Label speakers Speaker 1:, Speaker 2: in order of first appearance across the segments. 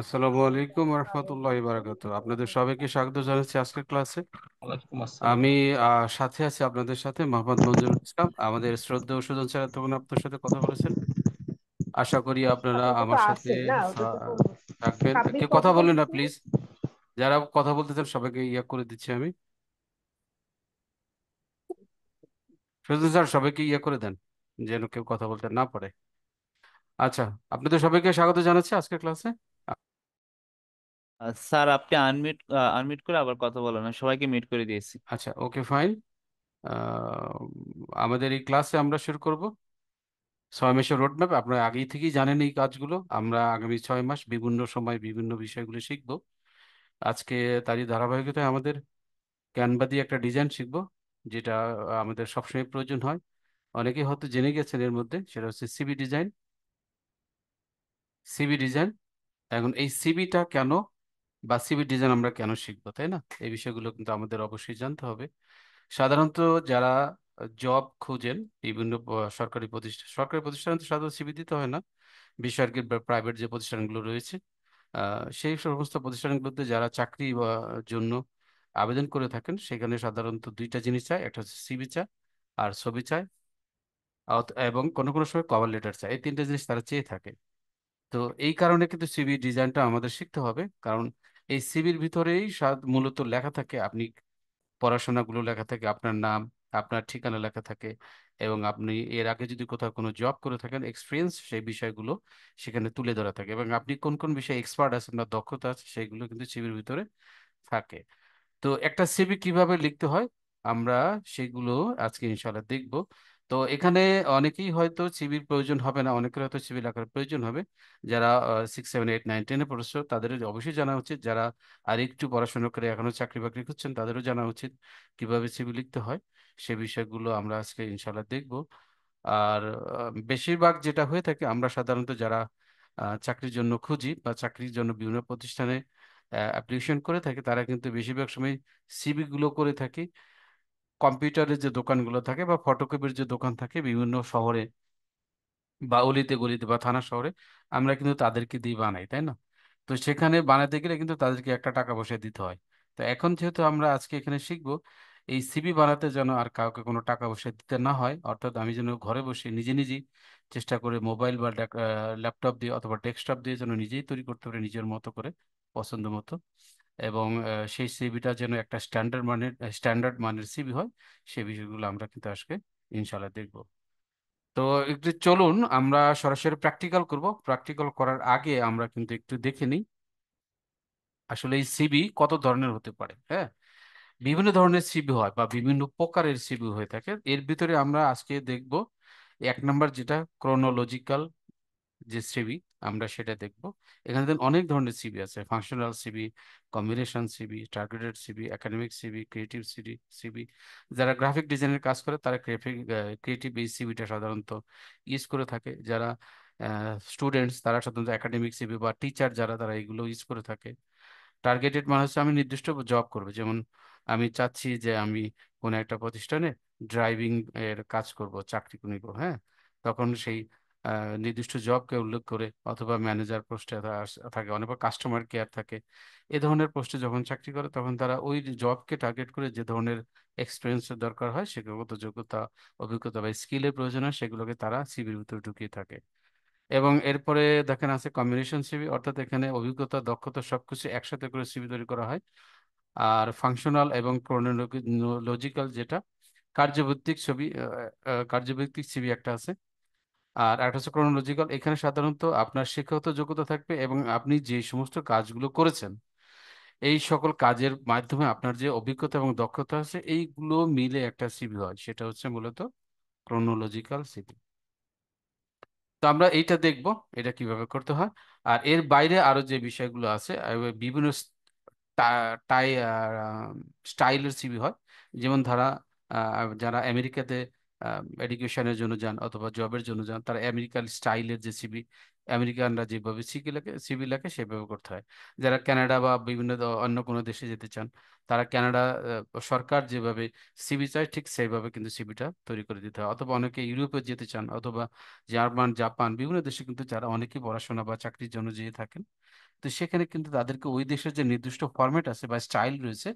Speaker 1: আসসালামু আলাইকুম রহমতুল্লাহ বারাকাতু। আপনাদের সবাইকে স্বাগত জানাচ্ছি আজকের ক্লাসে।
Speaker 2: ওয়ালাইকুম আসসালাম।
Speaker 1: আমি সাথে আছি আপনাদের সাথে মোহাম্মদ মঞ্জুরুল ইসলাম। আমাদের শ্রদ্ধেয় সুজন স্যার তখন আপনার সাথে কথা বলেছেন। আশা করি আপনারা
Speaker 2: ওটা তো
Speaker 1: আমার সাথে
Speaker 2: আছে না, ওটা তো
Speaker 1: আহ, থাকবেন।
Speaker 2: পাবলিক
Speaker 1: কেউ কথা
Speaker 2: কথা
Speaker 1: বললেন না
Speaker 2: বলতেছি না।
Speaker 1: প্লিজ। যারা কথা বলতে চান সবাইকে করে দিচ্ছি আমি। সুজন স্যার সবাইকে করে দেন, যেন কেউ কথা বলতে না পারে। আচ্ছা, আপনাদের সবাইকে স্বাগত জানাচ্ছি আজকের ক্লাসে।
Speaker 2: স্যার আপনি আনমিউট আনমিউট করে আবার কথা বলেন না, সবাইকে মিউট করে দিয়েছি।
Speaker 1: আচ্ছা, ওকে ফাইন। আমাদের এই ক্লাসে আমরা শুরু করব 6 মাসের রোডম্যাপ। আপনারা আগেই থেকেই জানেন এই কাজগুলো। আমরা আগামী 6 মাস বিভিন্ন সময় বিভিন্ন বিষয়গুলো শিখব। আজকে তারই ধারাবাহিকতায় আমাদের ক্যানভা দিয়ে একটা ডিজাইন শিখব, যেটা আমাদের সবসময় প্রয়োজন হয়। অনেকেই হয়তো জেনে গেছেন এর মধ্যে, সেটা হচ্ছে সিবি ডিজাইন। সিবি ডিজাইন, এখন এই সিবিটা কেন বা সিবি ডিজাইন আমরা কেন শিখবো, তাই না? এই বিষয়গুলো কিন্তু আমাদের অবশ্যই জানতে হবে। সাধারণত যারা জব খুঁজেন বিভিন্ন সরকারি প্রতিষ্ঠান তো সাধারণত সিবি দিতে হয় না। বেসরকারি বা প্রাইভেট যে প্রতিষ্ঠানগুলো রয়েছে, সেই সমস্ত প্রতিষ্ঠানগুলোতে যারা চাকরি বা জন্য আবেদন করে থাকেন, সেখানে সাধারণত দুইটা জিনিস চায়, একটা হচ্ছে সিবি চায় আর ছবি চায়, এবং কোনো কোনো সময় কভার লেটার চায়। এই তিনটা জিনিস তারা চেয়ে থাকে। তো এই কারণে কিন্তু সিভি ডিজাইনটা আমাদের শিখতে হবে, কারণ এই সিভির ভিতরেই মূলত লেখা থাকে আপনি পড়াশোনাগুলো লেখা থাকে, আপনার নাম, আপনার ঠিকানা লেখা থাকে, এবং আপনি এর আগে যদি কোথাও কোনো জব করে থাকেন এক্সপিরিয়েন্স, সেই বিষয়গুলো সেখানে তুলে ধরা থাকে, এবং আপনি কোন কোন বিষয়ে এক্সপার্ট আছেন বা দক্ষতা আছে সেগুলো কিন্তু সিভির ভিতরে থাকে। তো একটা সিভি কিভাবে লিখতে হয় আমরা সেগুলো আজকে ইনশাআল্লাহ দেখব। তো এখানে অনেকেই হয়তো সিভির প্রয়োজন হবে না, অনেকের হয়তো সিভি লেখার প্রয়োজন হবে। যারা 6, 7, 8, 9, 10-এ পড়েছে তাদের অবশ্যই জানা উচিত। যারা আর একটু পড়াশোনা করে এখনো চাকরি বাকরি করছেন তাদেরও জানা উচিত কিভাবে সিভি লিখতে হয়। সে বিষয়গুলো আমরা আজকে ইনশাআল্লাহ দেখব। আর বেশিরভাগ যেটা হয়ে থাকে, আমরা সাধারণত যারা চাকরির জন্য খুঁজি বা চাকরির জন্য বিভিন্ন প্রতিষ্ঠানে অ্যাপ্লিকেশন করে থাকি, তারা কিন্তু বেশিরভাগ সময় সিভি গুলো করে থাকি কম্পিউটারের যে দোকানগুলো থাকে বা ফটোকপির যে দোকান থাকে বিভিন্ন শহরে বা অলিতে গলিতে বা থানা শহরে, আমরা কিন্তু তাদেরকে দিয়ে বানাই, তাই না? তো সেখানে বানাতে গেলে কিন্তু তাদেরকে একটা টাকা পয়সা দিতে হয়। তো এখন যেহেতু আমরা আজকে এখানে শিখবো এই সিভি বানাতে যেন আর কাউকে কোনো টাকা পয়সা দিতে না হয়, অর্থাৎ আমি যেন ঘরে বসে নিজে নিজেই চেষ্টা করে মোবাইল বা ল্যাপটপ দিয়ে অথবা ডেস্কটপ দিয়ে যেন নিজেই তৈরি করতে পারি নিজের মতো করে, পছন্দ মতো। এবং সেই সিভিটা যেন একটা স্ট্যান্ডার্ড মানের সিভি হয়, সেই বিষয়গুলো আমরা কিন্তু আজকে ইনশাল্লাহ দেখব। তো একটু চলুন আমরা সরাসরি প্র্যাকটিক্যাল করব। প্র্যাকটিক্যাল করার আগে আমরা কিন্তু একটু দেখে নিই আসলে এই সিভি কত ধরনের হতে পারে। হ্যাঁ, বিভিন্ন ধরনের সিভি হয় বা বিভিন্ন প্রকারের সিভি হয়ে থাকে। এর ভিতরে আমরা আজকে দেখব 1 নম্বর যেটা ক্রোনোলজিক্যাল যে সিভি, আমরা সেটা দেখব। এখানে দেখুন অনেক ধরনের সিভি আছে: functional CV, combination CV, targeted CV, academic CV, creative CV. যারা গ্রাফিক ডিজাইনের কাজ করে তারা ক্রিয়েটিভ এই সিভিটা সাধারণত ইউজ করে থাকে। যারা স্টুডেন্টস তারা সাধারণত একাডেমিক সিভি, বা টিচার যারা তারা এগুলো ইউজ করে থাকে। টার্গেটেড মানে হচ্ছে আমি নির্দিষ্ট জব করবো, যেমন আমি চাচ্ছি যে আমি কোনো একটা প্রতিষ্ঠানে ড্রাইভিং এর কাজ করব, চাকরি নিব। হ্যাঁ, তখন সেই নির্দিষ্ট জবকে উল্লেখ করে, অথবা ম্যানেজার পোস্টে থাকে, অনেক কাস্টমার কেয়ার থাকে, এ ধরনের পোস্টে যখন চাকরি করে তখন তারা ওই জবকে টার্গেট করে যে ধরনের এক্সপিরিয়েন্সের দরকার হয়, শিক্ষাগত যোগ্যতা, অভিজ্ঞতা বা স্কিলের প্রয়োজন হয়, সেগুলোকে তারা সিভির ভিতরে ঢুকিয়ে থাকে। এবং এরপরে দেখেন আছে কম্বিনেশন সিভি, অর্থাৎ এখানে অভিজ্ঞতা, দক্ষতা সবকিছু একসাথে করে সিভি তৈরি করা হয়। আর ফাংশনাল এবং ক্রোনোলজিক্যাল যেটা কার্যভিত্তিক ছবি, কার্যভিত্তিক সিভি একটা আছে। আর একটা হচ্ছে ক্রোনোলজিক্যাল, এখানে সাধারণত আপনার শিক্ষাগত যোগ্যতা থাকবে এবং আপনি যে সমস্ত কাজগুলো করেছেন এই সকল কাজের মাধ্যমে আপনার যে অভিজ্ঞতা এবং দক্ষতা আছে এইগুলো মিলে একটা সিভি হয়, সেটা হচ্ছে মূলত ক্রোনোলজিক্যাল সিভি। তো আমরা এইটা দেখব এটা কিভাবে করতে হয়। আর এর বাইরে আরো যে বিষয়গুলো আছে, বিভিন্ন টাই স্টাইলের সিভি হয়। যেমন ধারা যারা আমেরিকাতে এডুকেশনের জন্য যান অথবা জবের জন্য যান, তারা আমেরিকান স্টাইলের যে সিভি আমেরিকানরা যেভাবে সিভি লেখে সেভাবে করতে হয়। যারা কানাডা বা বিভিন্ন অন্য কোনো দেশে যেতে চান, তারা কানাডা সরকার যেভাবে সিভি চায় ঠিক সেইভাবে কিন্তু সিভিটা তৈরি করে দিতে হয়। অথবা অনেকে ইউরোপে যেতে চান, অথবা জার্মান, জাপান, বিভিন্ন দেশে কিন্তু যারা অনেকেই পড়াশোনা বা চাকরির জন্য যেয়ে থাকেন, তো সেখানে কিন্তু তাদেরকে ওই দেশের যে নির্দিষ্ট ফরম্যাট আছে বা স্টাইল রয়েছে,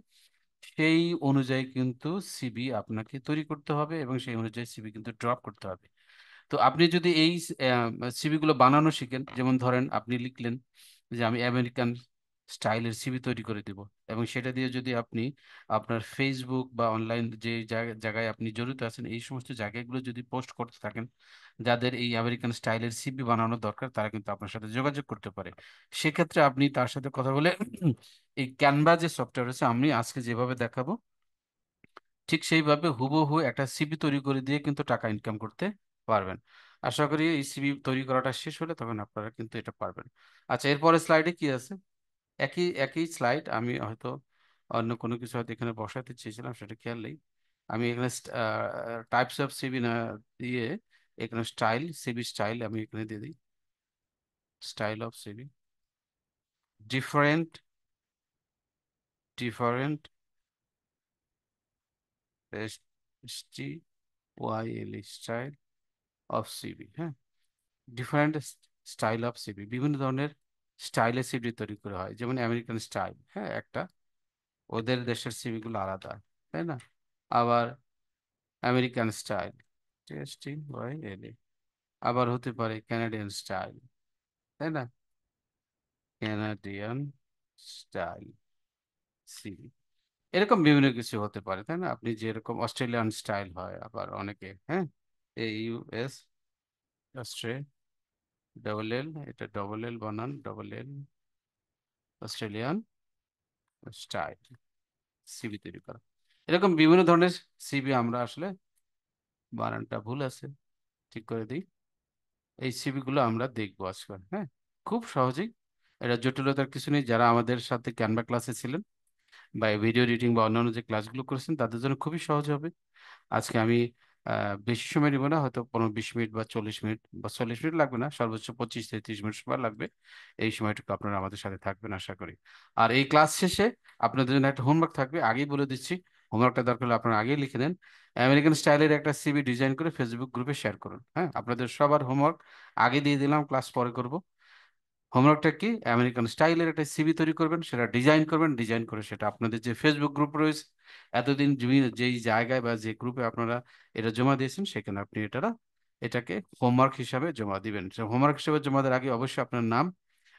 Speaker 1: সেই অনুযায়ী কিন্তু সিভি আপনাকে তৈরি করতে হবে এবং সেই অনুযায়ী সিভি কিন্তু ড্রপ করতে হবে। তো আপনি যদি এই সিভি গুলো বানানো শিখেন, যেমন ধরেন আপনি লিখলেন যে আমি আমেরিকান স্টাইলের সিভি তৈরি করে দিব, এবং সেটা দিয়ে যদি আপনি আপনার ফেসবুক বা অনলাইন যে জায়গায় আপনি জড়িত আছেন এই সমস্ত জায়গাগুলো যদি পোস্ট করতে থাকেন, যাদের এই আমেরিকান স্টাইলের সিভি বানানো দরকার তারা কিন্তু আপনার সাথে যোগাযোগ করতে পারে। সেক্ষেত্রে আপনি তার সাথে কথা বলে এই ক্যানভা যে সফটওয়্যার আছে, আমি আজকে যেভাবে দেখাবো ঠিক সেইভাবে হুবহু একটা সিভি তৈরি করে দিয়ে কিন্তু টাকা ইনকাম করতে পারবেন। আশা করি এই সিভি তৈরি করাটা শেষ হলে তখন আপনারা কিন্তু এটা পারবেন। আচ্ছা, এরপরে স্লাইডে কি আছে? একই একই স্লাইড, আমি হয়তো অন্য কোনো কিছু হয়তো এখানে বসাতে চেয়েছিলাম, সেটা খেয়াল নেই। আমি এখানে টাইপস অফ সিভি না দিয়ে এখানে সিভি স্টাইল আমি এখানে দিয়ে দিই। Style of CV, different different S T Y L style of CV. হ্যাঁ, ডিফারেন্ট স্টাইল অফ সিভি, বিভিন্ন ধরনের স্টাইলের সিভি তৈরি করা হয়, যেমন আমেরিকান স্টাইল, হ্যাঁ একটা, ওদের দেশের সিভি গুলো আলাদা, তাই না? আবার আমেরিকান স্টাইল, TSTYLA, আবার হতে পারে ক্যানাডিয়ান স্টাইল, তাই না? ক্যানাডিয়ান স্টাইল সিভি, এরকম বিভিন্ন কিছু হতে পারে, তাই না? আপনি যেরকম অস্ট্রেলিয়ান স্টাইল হয় আবার অনেকে, হ্যাঁ, AUS, অস্ট্রে, ডবল এল, এটা ডবল এল বানান, double L, Australian style CV তৈরি করা, এরকম বিভিন্ন ধরনের সিভি আমরা আসলে, বানানটা ভুল আছে, ঠিক করে দিই। এই সিভি গুলো আমরা দেখবো আজকাল, হ্যাঁ, খুব সহজেই, এটা জটিলতার কিছু নেই। যারা আমাদের সাথে ক্যানভা ক্লাসে ছিলেন বা ভিডিও এডিটিং বা অন্যান্য যে ক্লাসগুলো করেছেন তাদের জন্য খুবই সহজ হবে। আজকে আমি বেশি সময় নিব না, হয়তো 15-20 মিনিট বা 40 মিনিট, বা 40 মিনিট লাগবে না, সর্বোচ্চ 25 থেকে 30 মিনিট সময় লাগবে। এই সময়টুকু আপনারা আমাদের সাথে থাকবেন আশা করি। আর এই ক্লাস শেষে আপনাদের জন্য একটা হোমওয়ার্ক থাকবে, আগেই বলে দিচ্ছি। হোমওয়ার্কটা দরকার হলে আপনারা আগেই লিখে নেন। আমেরিকান স্টাইলের একটা সিভি ডিজাইন করে ফেসবুক গ্রুপে শেয়ার করুন। হ্যাঁ, আপনাদের সবার হোমওয়ার্ক আগে দিয়ে দিলাম, ক্লাস পরে করব। হোমওয়ার্কটা কি? আমেরিকান স্টাইলের একটা সিভি তৈরি করবেন, সেটা ডিজাইন করবেন, ডিজাইন করে সেটা আপনাদের যে ফেসবুক গ্রুপ রয়েছে, এতদিন যেই জায়গায় বা যে গ্রুপে আপনারা এটা জমা দিয়েছেন সেখানে আপনি এটাকে হোমওয়ার্ক হিসাবে জমা দিবেন। হোমওয়ার্ক হিসাবে জমা দেওয়ার আগে অবশ্যই আপনার নাম,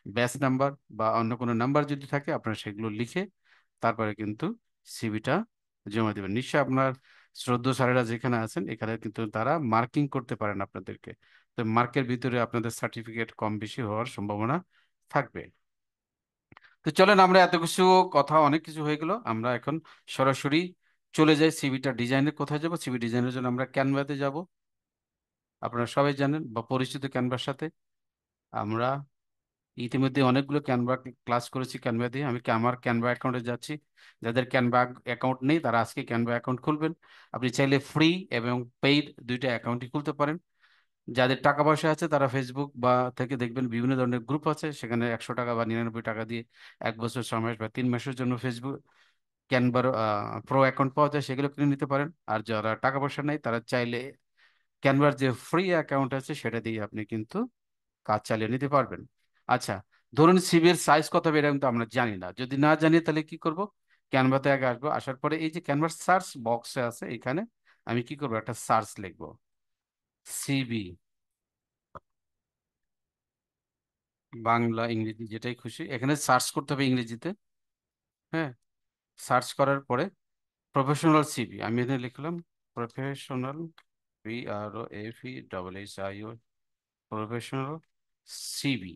Speaker 1: ব্যাচ নাম্বার বা অন্য কোনো নাম্বার যদি থাকে আপনারা সেগুলো লিখে তারপরে কিন্তু সিভিটা জমা দিবেন। নিশ্চয়ই আপনার শ্রদ্ধেয় স্যারেরা যেখানে আছেন এখানে কিন্তু তারা মার্কিং করতে পারেন আপনাদেরকে, তো মার্কের ভিতরে আপনাদের সার্টিফিকেট কম বেশি হওয়ার সম্ভাবনা থাকবে। তো চলেন, আমরা এত কিছু কথা, অনেক কিছু হয়ে গেল, আমরা এখন সরাসরি চলে যাই সিভিটা ডিজাইনের। কোথায় যাব? সিভি ডিজাইনের জন্য আমরা ক্যানভাতে যাব। আপনারা সবাই জানেন বা পরিচিত ক্যানভার সাথে। আমরা ইতিমধ্যে অনেকগুলো ক্যানভা ক্লাস করেছি ক্যানভা দিয়ে। আমি আমার ক্যানভা অ্যাকাউন্টে যাচ্ছি। যাদের ক্যানভা অ্যাকাউন্ট নেই তারা আজকে ক্যানভা অ্যাকাউন্ট খুলবেন। আপনি চাইলে ফ্রি এবং পেইড দুইটা অ্যাকাউন্টই খুলতে পারেন। যাদের টাকা পয়সা আছে তারা ফেসবুক বা থেকে দেখবেন বিভিন্ন ধরনের গ্রুপ আছে, সেখানে 100 টাকা বা 99 টাকা দিয়ে 1 বছর, 6 মাস বা 3 মাসের জন্য ফেসবুক ক্যানভার প্রো অ্যাকাউন্ট পাওয়া যায়, সেগুলো কিনে নিতে পারেন। আর যারা টাকা পয়সা নেই তারা চাইলে ক্যানভার যে ফ্রি অ্যাকাউন্ট আছে সেটা দিয়ে আপনি কিন্তু কাজ চালিয়ে নিতে পারবেন। আচ্ছা, ধরুন সিভি এর সাইজ কত হবে এটা কিন্তু আমরা জানি না, যদি না জানি তাহলে কি করব? ক্যানভাতে আগে আসবো, আসার পরে এই যে ক্যানভার সার্চ বক্সে আছে এখানে আমি কি করব, একটা সার্চ লিখবো, সিবি, বাংলা ইংরেজি যেটাই খুশি, এখানে সার্চ করতে হবে ইংরেজিতে। হ্যাঁ, সার্চ করার পরে প্রফেশনাল সিভি আমি এখানে লিখলাম, প্রফেশনাল, PROFESSIO, প্রফেশনাল সিভি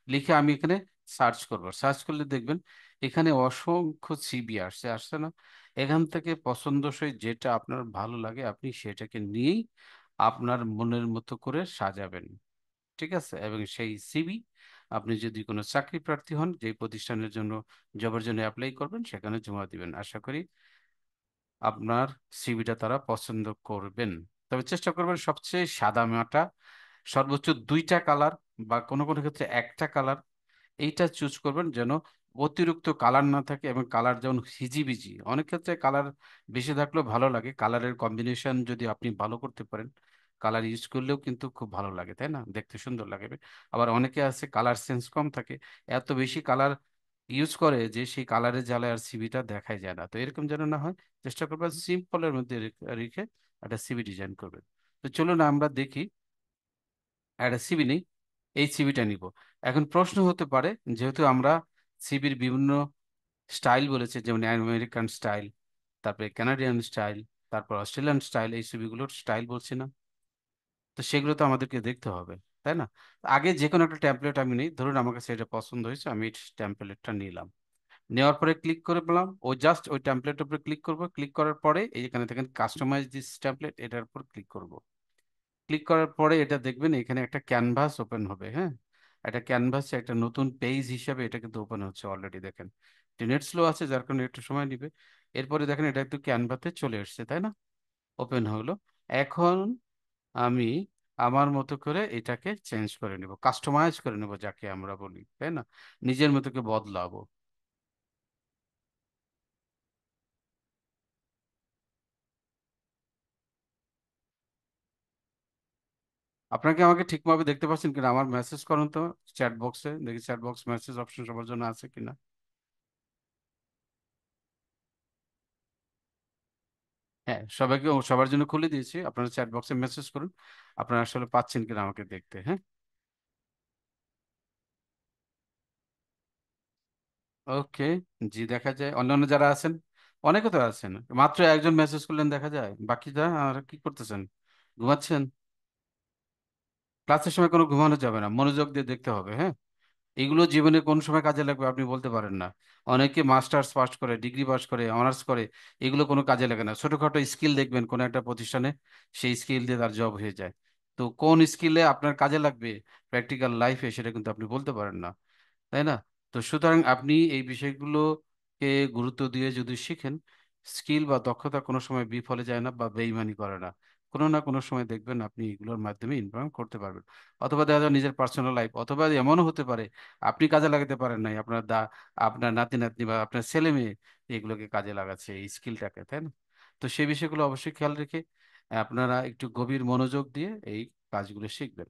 Speaker 1: লিখে আমি এখানে সার্চ করব। সার্চ করলে দেখবেন এখানে অসংখ্য সিভি আসছে, আসছে না? এখান থেকে পছন্দসই যেটা আপনার ভালো লাগে আপনি সেটাকে নিয়েই আপনার মনের মতো করে সাজাবেন, ঠিক আছে? এবং সেই সিভি আপনি যদি কোনো চাকরি প্রার্থী হন, যে প্রতিষ্ঠানের জন্য জবের জন্য অ্যাপ্লাই করবেন সেখানে জমা দিবেন। আশা করি আপনার সিভিটা তারা পছন্দ করবেন। তবে চেষ্টা করবেন সবচেয়ে সাদা মাটা, সর্বোচ্চ দুইটা কালার বা কোনো কোনো ক্ষেত্রে একটা কালার, এইটা চুজ করবেন যেন অতিরিক্ত কালার না থাকে এবং কালার যেমন হিজিবিজি। অনেক ক্ষেত্রে কালার বেশি থাকলেও ভালো লাগে, কালারের কম্বিনেশন যদি আপনি ভালো করতে পারেন, কালার ইউজ করলেও কিন্তু খুব ভালো লাগে, তাই না, দেখতে সুন্দর লাগে। আবার অনেকে আছে কালার সেন্স কম থাকে, এত বেশি কালার ইউজ করে যে সেই কালারের জ্বালায় আর সিবিটা দেখাই যায় না। তো এরকম যেন না হয়, চেষ্টা করবেন সিম্পলের মধ্যে রেখে একটা সিবি ডিজাইন করবেন। তো চলুন আমরা দেখি, একটা সিবি নেই, এই সিবিটা নিব। এখন প্রশ্ন হতে পারে, যেহেতু আমরা সিবির বিভিন্ন স্টাইল বলেছে, যেমন আমেরিকান স্টাইল, তারপরে কানাডিয়ান স্টাইল, তারপর অস্ট্রেলিয়ান স্টাইল, এই সিবিগুলোর স্টাইল বলছি না, তো সেগুলো তো আমাদেরকে দেখতে হবে, তাই না? আগে যে কোনো একটা ট্যাম্পলেট আমি নিই, ধরুন আমার কাছে এটা পছন্দ হয়েছে, আমি এই ট্যাম্পলেটটা নিলাম। নেওয়ার পরে ক্লিক করে পেলাম, ও জাস্ট ওই ট্যাম্পলেটের উপরে ক্লিক করব, ক্লিক করার পরে এই এখানে দেখেন কাস্টমাইজ দিস ট্যাম্পলেট, এটার উপর ক্লিক করব। ক্লিক করার পরে এটা দেখবেন এখানে একটা ক্যানভাস ওপেন হবে, হ্যাঁ। একটা ক্যানভাস, একটা নতুন পেজ হিসাবে এটা কিন্তু ওপেন হচ্ছে অলরেডি, দেখেন। নেট স্লো আছে যার কারণে একটু সময় নিবে। এরপরে দেখেন এটা একটু ক্যানভাসে চলে এসেছে, তাই না, ওপেন হলো। এখন আমি আমার মতো করে এটাকে চেঞ্জ করে নেব, কাস্টমাইজ করে নেব যাকে আমরা বলি, তাই না, নিজের মতো করে বদলাবো। আপনাকে আমাকে ঠিকভাবে দেখতে পাচ্ছেন কিনা, আমার মেসেজ করুন তো চ্যাট বক্সে, দেখি চ্যাট বক্স মেসেজ অপশন সবার জন্য আছে কিনা। হ্যাঁ, সবাইকে সবার জন্য খুলে দিয়েছি, আপনারা চ্যাট বক্সে মেসেজ করুন আপনারা আসলে পাচ্ছেন কিনা আমাকে দেখতে, হ্যাঁ। ওকে, জি দেখা যায়। অন্যান্য যারা আছেন, অনেকে তো আছেন, মাত্র একজন মেসেজ করলেন দেখা যায়, বাকিরা আর কি করতেছেন, ঘুমাচ্ছেন? ক্লাসের সময় কোনো ঘুমানো যাবে না, মনোযোগ দিয়ে দেখতে হবে, হ্যাঁ। এগুলো জীবনে কোন সময় কাজে লাগবে আপনি বলতে পারেন না। অনেকে মাস্টার্স পাস করে, ডিগ্রি পাস করে, অনার্স করে, এগুলো কোনো কাজে লাগে না। ছোটখাটো স্কিল দেখবেন কোনো একটা প্রতিষ্ঠানে, সেই স্কিল দিয়ে তার জব হয়ে যায়। তো কোন স্কিলে আপনার কাজে লাগবে প্র্যাকটিক্যাল লাইফে, সেটা কিন্তু আপনি বলতে পারেন না, তাই না? তো সুতরাং আপনি এই বিষয়গুলোকে গুরুত্ব দিয়ে যদি শিখেন, স্কিল বা দক্ষতা কোনো সময় বিফলে যায় না বা বেইমানি করে না। কোনো না কোনো সময় দেখবেন আপনি এগুলোর মাধ্যমে ইনকাম করতে পারবেন। অথবা দেখা যায় নিজের পার্সোনাল লাইফ, অথবা এমনও হতে পারে আপনি কাজে লাগাতে পারেন নাই, আপনার নাতি নাতনি বা আপনার ছেলে মেয়ে এগুলোকে কাজে লাগাচ্ছে এই স্কিলটাকে, তাই না? তো সেই বিষয়গুলো অবশ্যই খেয়াল রেখে আপনারা একটু গভীর মনোযোগ দিয়ে এই কাজগুলো শিখবেন।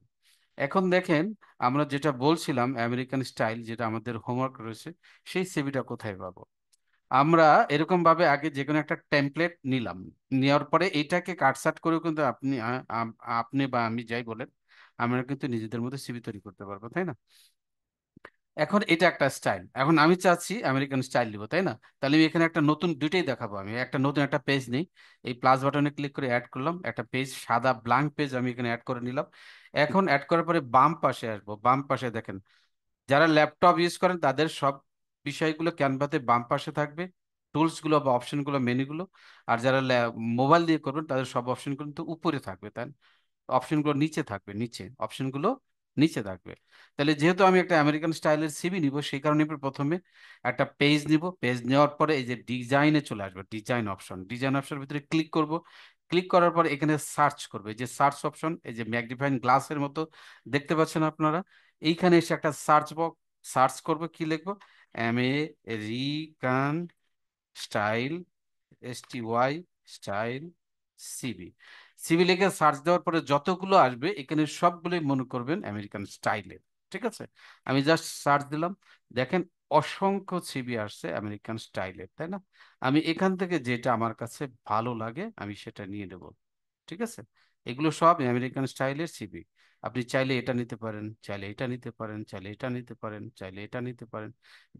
Speaker 1: এখন দেখেন, আমরা যেটা বলছিলাম আমেরিকান স্টাইল, যেটা আমাদের হোমওয়ার্ক রয়েছে, সেই সিভিটা কোথায় পাবো? আমরা এরকম ভাবে আগে যে কোনো একটা টেমপ্লেট নিলাম, নেওয়ার পরে এইটাকে কাটছাট করেও কিন্তু আপনি বা আমি যাই বলেন, আমরা কিন্তু নিজেদের মধ্যে সিভি তৈরি করতে পারবো, তাই না? এখন এটা একটা স্টাইল, এখন আমি চাচ্ছি আমেরিকান স্টাইল দিব, তাই না? তাহলে আমি এখানে একটা নতুন দুইটাই দেখাবো, আমি একটা নতুন একটা পেজ নেই, এই প্লাস বাটনে ক্লিক করে অ্যাড করলাম একটা পেজ, সাদা ব্ল্যাঙ্ক পেজ আমি এখানে অ্যাড করে নিলাম। এখন অ্যাড করার পরে বাম পাশে আসবো, বাম পাশে দেখেন, যারা ল্যাপটপ ইউজ করেন তাদের সব বিষয়গুলো ক্যানভাতে বাম পাশে থাকবে, টুলস গুলো বা অপশন গুলো, মেনুগুলো। আর যারা মোবাইল দিয়ে করবেন তাদের সব অপশন কিন্তু উপরে থাকবে, তাই না? অপশনগুলো নিচে থাকবে, নিচে অপশনগুলো নিচে থাকবে। তাহলে যেহেতু আমি একটা আমেরিকান স্টাইলের সিভি নিব, সেই কারণে আমি প্রথমে একটা পেজ নিব, পেজ নেওয়ার পরে এই যে ডিজাইনে চলে আসবে, ডিজাইন অপশন, ডিজাইন অপশনের ভিতরে ক্লিক করব। ক্লিক করার পর এখানে সার্চ করবে, এই যে সার্চ অপশন, এই যে ম্যাগনিফাইং গ্লাসের মতো দেখতে পাচ্ছেন আপনারা, এইখানে এসে একটা সার্চ বক্স, সার্চ করব, কি লিখবো, American style, STY style CV. CV লিখে সার্চ দেওয়ার পরে যতগুলো আসবে এখানে সবগুলোই মনে করবেন আমেরিকান স্টাইলের, ঠিক আছে? আমি জাস্ট সার্চ দিলাম, দেখেন অসংখ্য সিবি আসছে আমেরিকান স্টাইলের, তাই না? আমি এখান থেকে যেটা আমার কাছে ভালো লাগে আমি সেটা নিয়ে নেব, ঠিক আছে? এগুলো সব আমেরিকান স্টাইলের সিবি। আপনি চাইলে এটা নিতে পারেন, চাইলে এটা নিতে পারেন, চাইলে এটা নিতে পারেন, চাইলে এটা নিতে পারেন,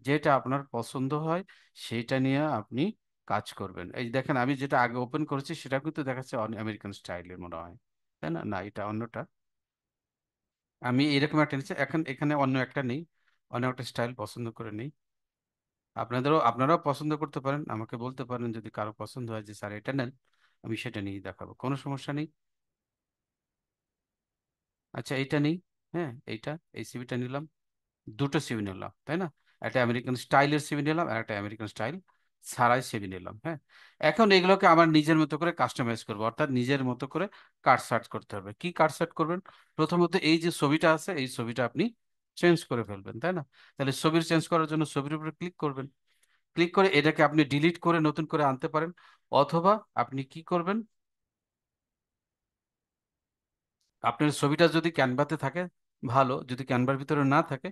Speaker 1: যেটা আপনার পছন্দ হয় সেইটা নিয়ে আপনি কাজ করবেন। এই দেখেন আমি যেটা আগে ওপেন করেছি সেটা কিন্তু দেখাচ্ছে আমেরিকান স্টাইলের মনে হয়, তাই না? না, এটা অন্যটা। আমি এরকম একটা নিচ্ছি, এখন এখানে অন্য একটা নেই, অন্য একটা স্টাইল পছন্দ করে নেই। আপনারাও পছন্দ করতে পারেন, আমাকে বলতে পারেন যদি কারো পছন্দ হয় যে স্যার এটা নেন, আমি সেটা নিয়ে দেখাবো, কোনো সমস্যা নেই। আচ্ছা, এইটা নেই, হ্যাঁ, এইটা, এই সিভিটা নিলাম, দুটো সিভি নিলাম, তাই না? একটা আমেরিকান স্টাইলের সিভি নিলাম আর একটা আমেরিকান স্টাইল ছাড়াই সিভি নিলাম। হ্যাঁ, এখন এগুলোকে আমার নিজের মতো করে কাস্টমাইজ করবো, অর্থাৎ নিজের মতো করে কাট সার্চ করতে হবে। কি কাট সার্চ করবেন? প্রথমত এই যে ছবিটা আছে এই ছবিটা আপনি চেঞ্জ করে ফেলবেন, তাই না? তাহলে ছবির চেঞ্জ করার জন্য ছবির উপরে ক্লিক করবেন। ক্লিক করে এটাকে আপনি ডিলিট করে নতুন করে আনতে পারেন, অথবা আপনি কি করবেন, আপনার ছবিটা যদি ক্যানভাতে থাকে ভালো, যদি ক্যানভার ভিতরে না থাকে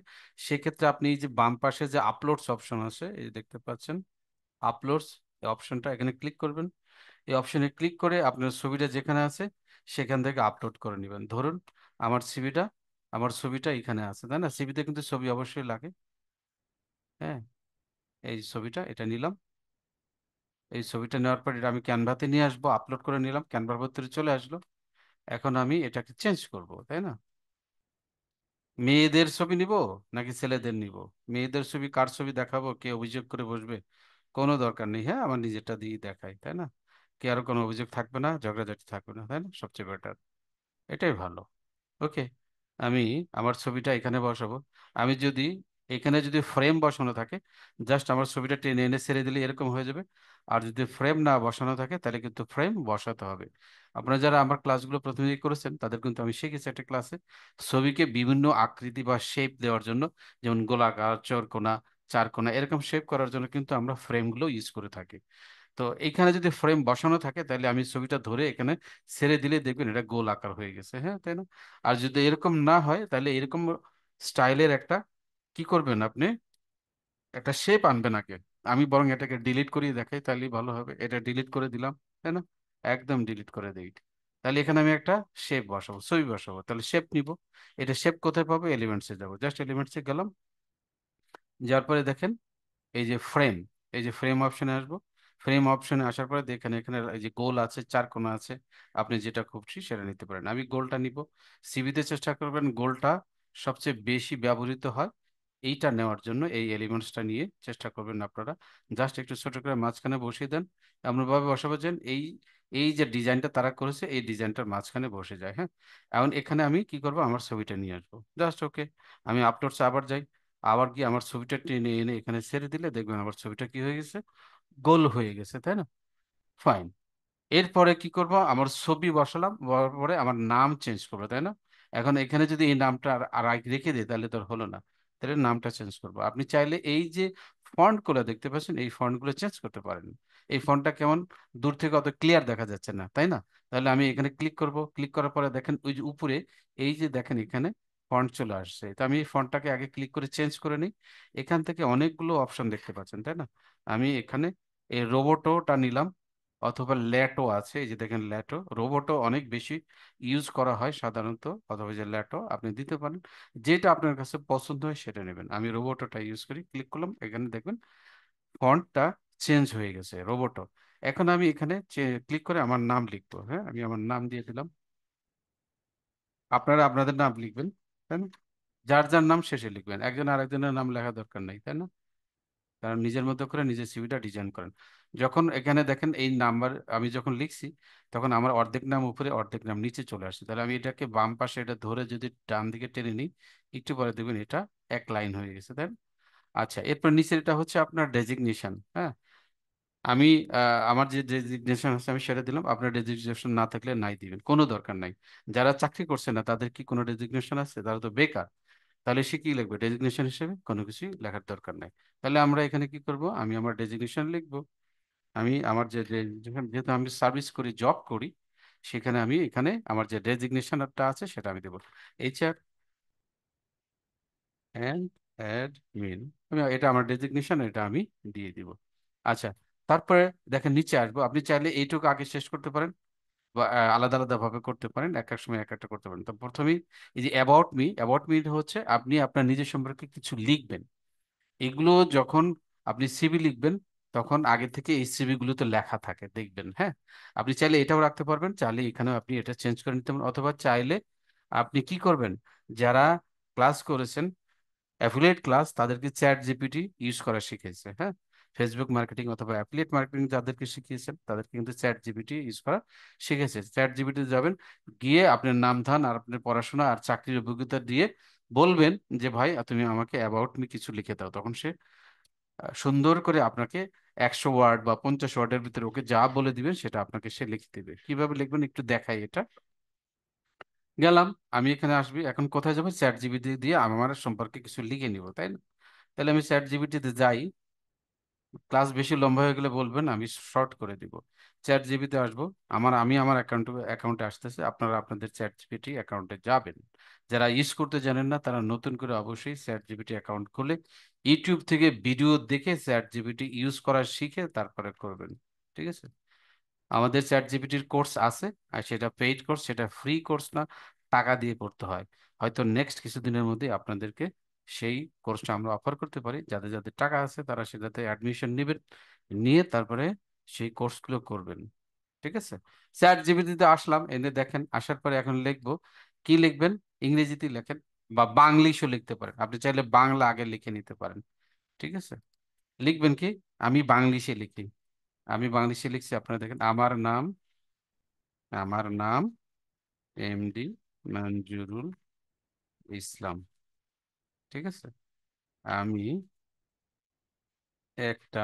Speaker 1: সেক্ষেত্রে আপনি এই যে বাম পাশে যে আপলোডস অপশন আছে, এই দেখতে পাচ্ছেন আপলোডস, এই অপশনটা এখানে ক্লিক করবেন। এই অপশনে ক্লিক করে আপনার ছবিটা যেখানে আছে সেখান থেকে আপলোড করে নেবেন। ধরুন আমার ছবিটা, আমার ছবিটা এখানে আছে, তাই না? সিভিতে কিন্তু ছবি অবশ্যই লাগে। হ্যাঁ, এই ছবিটা এটা নিলাম। এই ছবিটা নেওয়ার পর এটা আমি ক্যানভাতে নিয়ে আসবো, আপলোড করে নিলাম, ক্যানভার ভিতরে চলে আসলো। এখন আমি এটাকে চেঞ্জ করব, তাই না? মেয়েদের ছবি নিব নাকি ছেলেদের নিব? মেয়েদের ছবি কার ছবি দেখাবো, কে অভিযোগ করে বসবে? কোনো দরকার নেই। হ্যাঁ, আমার নিজেরটা দিয়ে দেখাই, তাই না? কে আরো কোনো অভিযোগ থাকবে না, ঝগড়াঝাটি থাকবে না, তাই না? সবচেয়ে বেটার, এটাই ভালো। ওকে, আমি আমার ছবিটা এখানে বসাবো। আমি যদি এখানে যদি ফ্রেম বসানো থাকে, জাস্ট আমার ছবিটা টেনে এনে ছেড়ে দিলে এরকম হয়ে যাবে। আর যদি ফ্রেম না বসানো থাকে তাহলে কিন্তু ফ্রেম বসাতে হবে। আপনারা যারা আমার ক্লাসগুলো প্রথমে করেছেন তাদের কিন্তু আমি শিখেছি একটা ক্লাসে ছবিকে বিভিন্ন আকৃতি বা শেপ দেওয়ার জন্য, যেমন গোলাকার, চৌকোনা, চারকোনা এরকম শেপ করার জন্য কিন্তু আমরা ফ্রেমগুলো ইউজ করে থাকি। তো এইখানে যদি ফ্রেম বসানো থাকে তাহলে আমি ছবিটা ধরে এখানে ছেড়ে দিলে দেখবেন এটা গোল আকার হয়ে গেছে। হ্যাঁ, তাই না? আর যদি এরকম না হয় তাহলে এরকম স্টাইলের একটা কি করবেন আপনি, একটা শেপ আনবেন আগে। আমি বরং এটাকে ডিলিট করিয়ে দেখাই তাহলে ভালো হবে। এটা ডিলিট করে দিলাম, তাই না? একদম ডিলিট করে দিই। তাহলে এখানে আমি একটা শেপ বসাবো, ছবি বসাবো, তাহলে শেপ নিব। এটা শেপ কোথায় পাবো? এলিমেন্টসে যাবো, জাস্ট এলিমেন্টসে গেলাম। যার পরে দেখেন এই যে ফ্রেম, এই যে ফ্রেম অপশনে আসবো। ফ্রেম অপশনে আসার পরে দেখেন এখানে এই যে গোল আছে, চার কোণা আছে, আপনি যেটা খুশি সেটা নিতে পারেন। আমি গোলটা নিব। সিভিতে চেষ্টা করবেন গোলটা সবচেয়ে বেশি ব্যবহৃত হয়, এইটা নেওয়ার জন্য এই এলিমেন্টসটা নিয়ে চেষ্টা করবেন আপনারা। জাস্ট একটু ছোট করে মাঝখানে বসিয়ে দেন, এমনভাবে বসাবো যেন এই এই যে ডিজাইনটা তারা করেছে এই ডিজাইনটার মাঝখানে বসে যায়। হ্যাঁ, এখন এখানে আমি কি করব, আমার ছবিটা নিয়ে আসবো, জাস্ট ওকে। আমি আপলোডসে আবার যাই, আবার কি আমার ছবিটা টেনে এনে এখানে ছেড়ে দিলে দেখবেন আমার ছবিটা কি হয়ে গেছে, গোল হয়ে গেছে, তাই না? ফাইন। এরপরে কি করব, আমার ছবি বসালাম, বলার পরে আমার নাম চেঞ্জ করবো, তাই না? এখন এখানে যদি এই নামটা আর আগে রেখে দিই তাহলে তো আর হলো না। তাহলে নামটা চেঞ্জ করবো। আপনি চাইলে এই যে ফন্ট গুলো দেখতে পাচ্ছেন এই ফন্ট গুলো চেঞ্জ করতে পারেন। এই ফন্টটা কেমন, দূর থেকে অত ক্লিয়ার দেখা যাচ্ছে না, তাই না? তাহলে আমি এখানে ক্লিক করব, ক্লিক করার পরে দেখেন ওই যে উপরে এই যে দেখেন এখানে ফন্ট চলে আসছে। তো আমি এই ফন্টটাকে আগে ক্লিক করে চেঞ্জ করে নিই। এখান থেকে অনেকগুলো অপশন দেখতে পাচ্ছেন, তাই না? আমি এখানে এই রোবোটোটা নিলাম, অথবা ল্যাটো আছে, এই যে দেখেন ল্যাটো, রোবটও অনেক বেশি ইউজ করা হয় সাধারণত, অথবা এই যে ল্যাটো আপনি দিতে পারেন। যেটা আপনার কাছে পছন্দ হয় সেটা নেবেন। আমি রোবটটা ইউজ করি, ক্লিক করলাম, এখানে দেখবেন ফন্টটা চেঞ্জ হয়ে গেছে রোবটও। এখন আমি এখানে ক্লিক করে আমার নাম লিখবো। হ্যাঁ, আমি আমার নাম দিয়ে দিলাম, আপনারা আপনাদের নাম লিখবেন, তাই না? যার যার নাম শেষে লিখবেন, একজন আরেকজনের নাম লেখা দরকার নাই, তাই না? কারণ নিজের মতো করে নিজের সিভিটা ডিজাইন করেন। যখন এখানে দেখেন এই নাম্বার আমি যখন লিখছি তখন আমার অর্ধেক নাম উপরে অর্ধেক নাম নিচে চলে আসছে। তাহলে আমি এটাকে বাম পাশে এটা ধরে যদি ডান দিকে টেনে নিই একটু পরে দেখবেন এটা এক লাইন হয়ে গেছে, তাই না? আচ্ছা, এরপর নিচের এটা হচ্ছে আপনার ডেজিগনেশন। হ্যাঁ, আমি আমার যে ডেজিগনেশন আছে আমি সেটা দিলাম, আপনার ডেজিগনেশন না থাকলে নাই দিবেন, কোনো দরকার নাই। যারা চাকরি করছে না তাদের কি কোনো ডেজিগনেশন আছে? তারা তো বেকার। তাহলে সে কি লিখবে ডেজিগনেশন হিসেবে? কোনো কিছুই লেখার দরকার নাই। তাহলে আমরা এখানে কি করব, আমি আমার ডেজিগনেশন লিখবো। আমি আমার যেহেতু আমি সার্ভিস করি, জব করি, সেখানে আমি এখানে আমার যে ডেজিগনেশনটা আছে সেটা আমি দেবো, এইচআর অ্যান্ড অ্যাডমিন। আমি এটা আমার ডেজিগনেশন, এটা আমি দিয়ে দিব। আচ্ছা, তারপরে দেখেন নিচে আসবো। আপনি চাইলে এইটুকু আগে শেষ করতে পারেন বা আলাদা আলাদা ভাবে করতে পারেন, এক এক সময় এক একটা করতে পারেন। তো প্রথমেই এই যে অ্যাবাউট মি, অ্যাবাউট মি হচ্ছে আপনি আপনার নিজের সম্পর্কে কিছু লিখবেন। এগুলো যখন আপনি সিভি লিখবেন তখন আগে থেকে এই সিভি গুলোতে লেখা থাকে দেখবেন। হ্যাঁ, আপনি চাইলে এটাও রাখতে পারবেন, চাইলে এখানেও আপনি এটা চেঞ্জ করে নিতে পারেন, অথবা চাইলে আপনি কি করবেন, যারা ক্লাস করেছেন অ্যাফিলিয়েট ক্লাস তাদেরকে চ্যাট জিপিটি ইউজ করা শিখেছে। হ্যাঁ, ফেসবুক মার্কেটিং অথবা অ্যাফিলিয়েট মার্কেটিং যাদেরকে শিখিয়েছেন তাদেরকে কিন্তু চ্যাট জিপিটি ইউজ করা শিখেছে। চ্যাট জিপিটি যাবেন, গিয়ে আপনার নাম ধান আর আপনার পড়াশোনা আর চাকরির অভিজ্ঞতা দিয়ে বলবেন যে ভাই তুমি আমাকে অ্যাবাউট মি কিছু লিখে দাও, তখন সে সুন্দর করে আপনাকে 100 ওয়ার্ড বা 50 ওয়ার্ডের ভিতরে ওকে যা বলে দিবেন সেটা আপনাকে সে লিখে দিবে। কিভাবে লিখবেন একটু দেখাই এটা। গেলাম, আমি এখানে আসবি, এখন কোথায় যাবো, চ্যাট জিপিটি দিয়ে আমার সম্পর্কে কিছু লিখে নিব, তাই না? তাহলে আমি চ্যাট জিপিটিতে যাই। ক্লাস বেশি লম্বা হয়ে গেলে বলবেন, আমি শর্ট করে দিব। চ্যাট জিপিতে আসবো। আমি আমার অ্যাকাউন্টে আসতেছে, আপনারা আপনাদের চ্যাট জিপিটি অ্যাকাউন্টে যাবেন। যারা ইউজ করতে জানেন না তারা নতুন করে অবশ্যই চ্যাট জিপিটি অ্যাকাউন্ট খুলে ইউটিউব থেকে ভিডিও দেখে চ্যাট জিপিটি ইউজ করা শিখে তারপরে করবেন। ঠিক আছে? আমাদের চ্যাট জিপিটির কোর্স আছে, আর সেটা পেইড কোর্স, সেটা ফ্রি কোর্স না, টাকা দিয়ে করতে হয়। হয়তো নেক্সট কিছুদিনের মধ্যে আপনাদেরকে সেই কোর্সটা আমরা অফার করতে পারি। যাদের যাদের টাকা আছে তারা সেটাতে অ্যাডমিশন নেবেন, নিয়ে তারপরে সেই কোর্সগুলো করবেন। ঠিক আছে? চ্যাট জিপিটিতে আসলাম, এনে দেখেন, আসার পরে এখন লিখবো। কি লিখবেন? ইংরেজিতে লেখেন বা বাংলিশও লিখতে পারেন, আপনি চাইলে বাংলা আগে লিখে নিতে পারেন। ঠিক আছে? লিখবেন কি? আমি বাংলিশে লিখি। আমি বাংলিশে লিখছি, আপনারা দেখেন। আমার নাম এমডি মঞ্জুরুল ইসলাম। ঠিক আছে? আমি একটা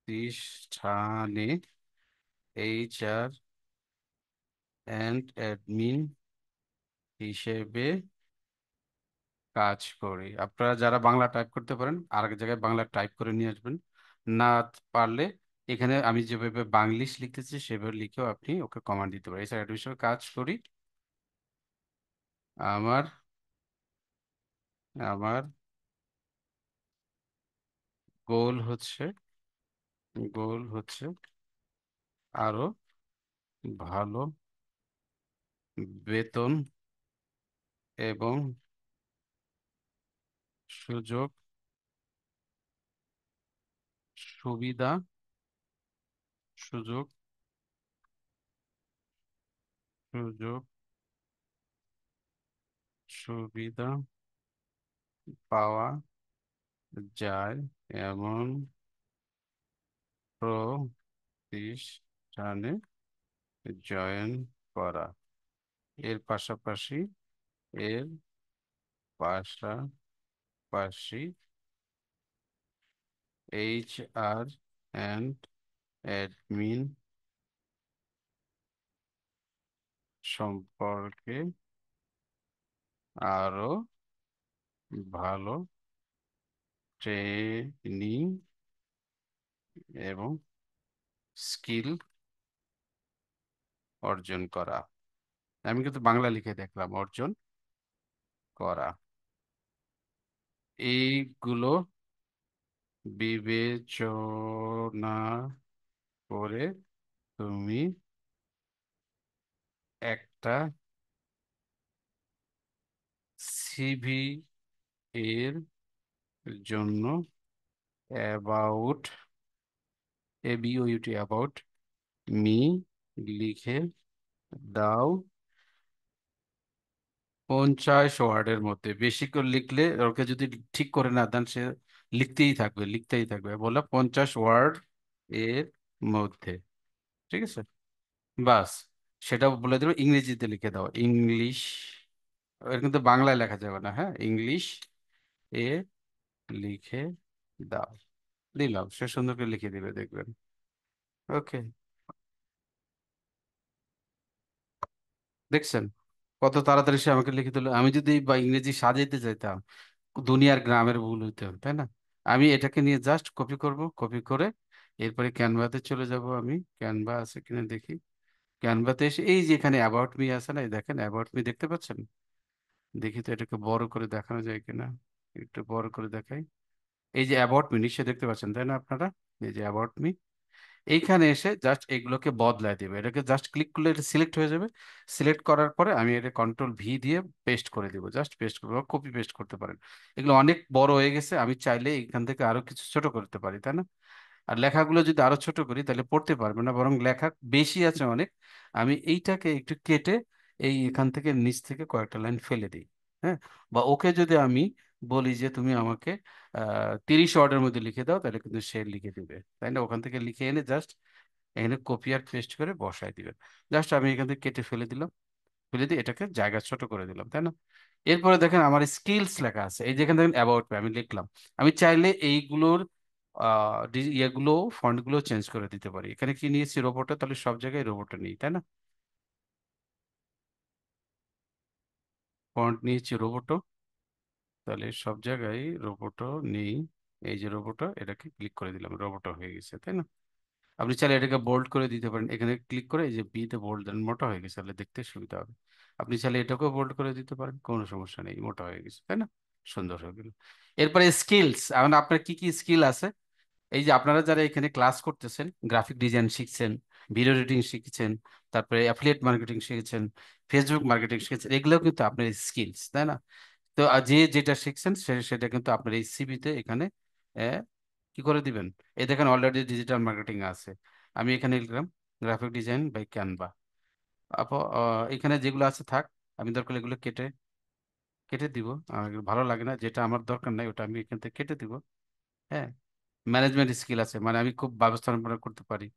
Speaker 1: প্রতিষ্ঠানে এইচআর অ্যান্ড অ্যাডমিন হিসেবে কাজ করি। আপনারা যারা বাংলা টাইপ করতে পারেন আর এক জায়গায় বাংলা টাইপ করে নিয়ে আসবেন। না পারলে এখানে আমি যেভাবে বাংলিশ লিখতেছি সেভাবে লিখেও আপনি ওকে কমান্ড দিতে পারেন। এছাড়া অ্যাডমিশন কাজ করি। আমার আমার গোল হচ্ছে গোল হচ্ছে আরো ভালো বেতন এবং সুযোগ সুবিধা সুযোগ সুযোগ সুবিধা পাওয়া যায় এমন প্রতিষ্ঠানে জয়েন করা। এর পাশাপাশি এর পাশাপাশি HR অ্যান্ড অ্যাডমিন সম্পর্কে আরো ভালো ট্রেনিং এবং স্কিল অর্জন করা। আমি কিন্তু বাংলা লিখে দেখলাম, অর্জন করা। এইগুলো বিবেচনা করে তুমি একটা সিভি এর জন্য অ্যাবাউট অ্যাবাউট মি লিখে দাও। 50 ওয়ার্ডের মধ্যে, বেশি করে লিখলে ওকে যদি ঠিক করে না দেন সে লিখতেই থাকবে বলে 50 ওয়ার্ড এর মধ্যে। ঠিক আছে? বাস, সেটা বলে দেবো। ইংরেজিতে লিখে দাও, ইংলিশ। এর কিন্তু বাংলায় লেখা যাবে না, হ্যাঁ, ইংলিশ এ লিখে দাও। দিলাম, সে সুন্দর করে লিখে দিবে, দেখবেন। ওকে, দেখছেন কত তাড়াতাড়ি সে আমাকে লিখে দিল। আমি যদি বা ইংরেজি সাজাইতে চাইতাম, দুনিয়ার গ্রামের ভুল হইতো, তাই না? আমি এটাকে নিয়ে জাস্ট কপি করব, কপি করে এরপরে ক্যানভাতে চলে যাব। আমি ক্যানভা আছে কিনা দেখি। ক্যানভাতে এসে এই যে এখানে অ্যাবাউট মি আছে না, এই দেখেন অ্যাবাউট মি দেখতে পাচ্ছেন? দেখি তো এটাকে বড় করে দেখানো যায় কিনা। একটু বড় করে দেখাই। এই যে অ্যাবাউট মি নিশ্চয়ই দেখতে পাচ্ছেন, তাই না আপনারা? এই যে অ্যাবাউট মি, এইখানে এসে জাস্ট এগুলোকে বদলায় দেবে। এটাকে জাস্ট ক্লিক করলে এটা সিলেক্ট হয়ে যাবে। সিলেক্ট করার পরে আমি এটা কন্ট্রোল V দিয়ে পেস্ট করে দিব। জাস্ট পেস্ট করবো, কপি পেস্ট করতে পারেন। এগুলো অনেক বড় হয়ে গেছে, আমি চাইলে এখান থেকে আরো কিছু ছোট করতে পারি, তাই না? আর লেখাগুলো যদি আরো ছোট করি তাহলে পড়তে পারবে না, বরং লেখা বেশি আছে অনেক। আমি এইটাকে একটু কেটে এই এখান থেকে নিচ থেকে কয়েকটা লাইন ফেলে দিই। হ্যাঁ, বা ওকে যদি আমি বলি যে তুমি আমাকে 30 ওয়ার্ডের মধ্যে লিখে দাও, তাহলে কিন্তু সে লিখে দিবে, তাই না? ওখান থেকে লিখে এনে জাস্ট এখানে কপি আর পেস্ট করে বসায় দিবেন। জাস্ট আমি এখান থেকে কেটে ফেলে দিলাম, ফেলে দিয়ে এটাকে জায়গা ছোট করে দিলাম, তাই না? এরপরে দেখেন আমার স্কিলস লেখা আছে, এই যেখানে দেখেন অ্যাবাউট আমি লিখলাম। আমি চাইলে এইগুলোর ইয়েগুলো ফন্টগুলো চেঞ্জ করে দিতে পারি। এখানে কি নিয়েছি, রোবটে, তাহলে সব জায়গায় রোবটে নেই, তাই না? ফন্ট নিয়েছি রোবটো, তাহলে সব জায়গায় রোবটো নেই। এই যে রোবটো, এটাকে ক্লিক করে দিলাম, রোবটো হয়ে গেছে, তাই না? আপনি চাইলে এটাকে বোল্ড করে দিতে পারেন, এখানে ক্লিক করে এই যে বি তে বোল্ড দেন, মোটা হয়ে গেছে, তাহলে দেখতে সুবিধা হবে। আপনি চাইলে এটাকেও বোল্ড করে দিতে পারেন, কোনো সমস্যা নেই, মোটা হয়ে গেছে, তাই না? সুন্দর হয়ে গেল। এরপরে স্কিলস, এখন আপনার কি কি স্কিল আছে? এই যে আপনারা যারা এখানে ক্লাস করতেছেন, গ্রাফিক ডিজাইন শিখছেন, ভিডিও এডিটিং শিখছেন, তারপরে অ্যাফিলিয়েট মার্কেটিং শিখেছেন, ফেসবুক মার্কেটিং শিখেছেন, এগুলোও কিন্তু আপনার স্কিলস, তাই না? তো যে যেটা শিখছেন সেটা কিন্তু আপনার এই সিভিতে এখানে আহ, কি করে দিবেন। এই দেখেন অলরেডি ডিজিটাল মার্কেটিং আছে, আমি এখানে লিখলাম গ্রাফিক ডিজাইন বাই ক্যানভা। এখানে যেগুলো আছে থাক, আমি দরকার হলে এগুলো কেটে কেটে দিব, আমার এগুলো ভালো লাগে না, যেটা আমার দরকার নাই ওটা আমি এখান থেকে কেটে দিব। হ্যাঁ, ম্যানেজমেন্ট স্কিল আছে, মানে আমি খুব ব্যবস্থাপনা করতে পারি,